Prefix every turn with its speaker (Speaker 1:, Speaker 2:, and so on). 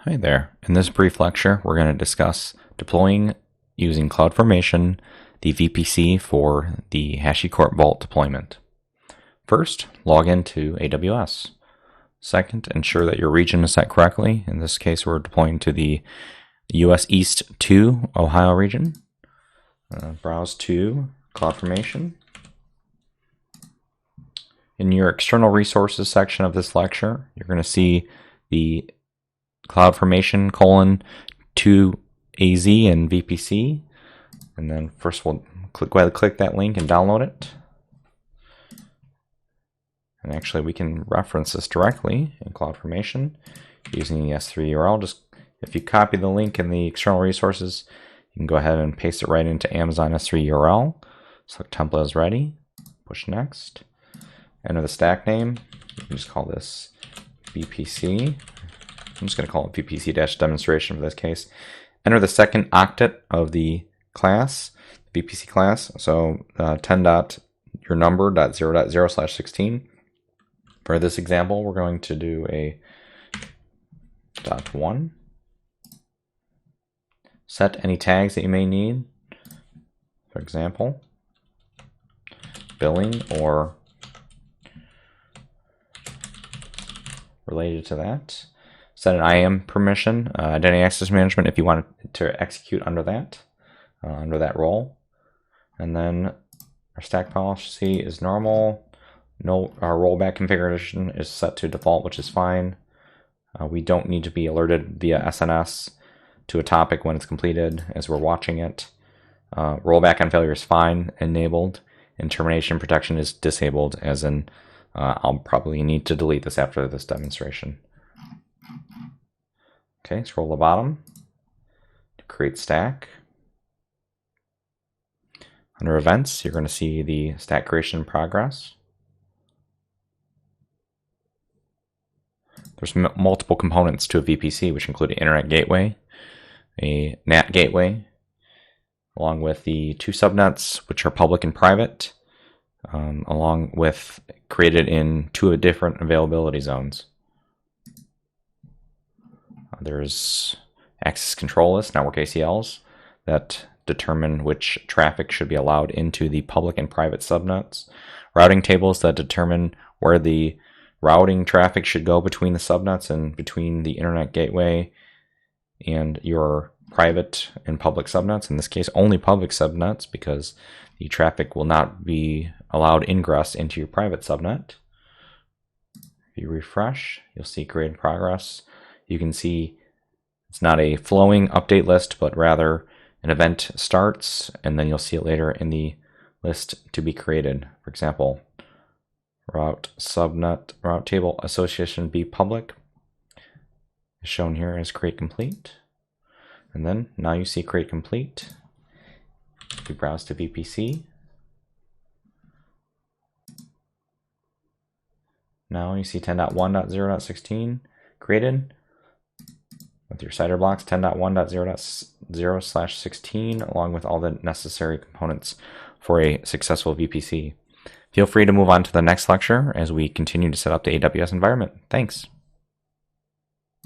Speaker 1: Hi there. In this brief lecture, we're going to discuss deploying using CloudFormation the VPC for the HashiCorp Vault deployment. First, log into AWS. Second, ensure that your region is set correctly. In this case, we're deploying to the US East 2 Ohio region. Browse to CloudFormation. In your external resources section of this lecture, you're going to see the CloudFormation :2AZ and VPC. And then first we'll click that link and download it. And actually we can reference this directly in CloudFormation using the S3 URL. Just if you copy the link in the external resources, you can go ahead and paste it right into Amazon S3 URL. Select template is ready. Push next. Enter the stack name. You can just call this VPC. I'm just going to call it VPC-demonstration for this case. Enter the second octet of the class, VPC class. So 10 dot your number .0.0/16. For this example, we're going to do a .1. Set any tags that you may need. For example, billing or related to that. Set an IAM permission, identity access management, if you want it to execute under that role. And then our stack policy is normal. No, our rollback configuration is set to default, which is fine. We don't need to be alerted via SNS to a topic when it's completed as we're watching it. Rollback on failure is fine, enabled, and termination protection is disabled, as in I'll probably need to delete this after this demonstration. Okay, scroll to the bottom to create stack. Under events, you're going to see the stack creation in progress. There's multiple components to a VPC, which include an internet gateway, a NAT gateway, along with the two subnets, which are public and private, along with created in two different availability zones. There's access control lists, network ACLs, that determine which traffic should be allowed into the public and private subnets. Routing tables that determine where the routing traffic should go between the subnets and between the internet gateway and your private and public subnets. In this case, only public subnets, because the traffic will not be allowed ingress into your private subnet. If you refresh, you'll see create progress. You can see it's not a flowing update list, but rather an event starts, and then you'll see it later in the list to be created. For example, route table association be public is shown here as create complete. And then now you see create complete. We browse to VPC. Now you see 10.1.0.16 created with your CIDR blocks 10.1.0.0/16 along with all the necessary components for a successful VPC. Feel free to move on to the next lecture as we continue to set up the AWS environment. Thanks.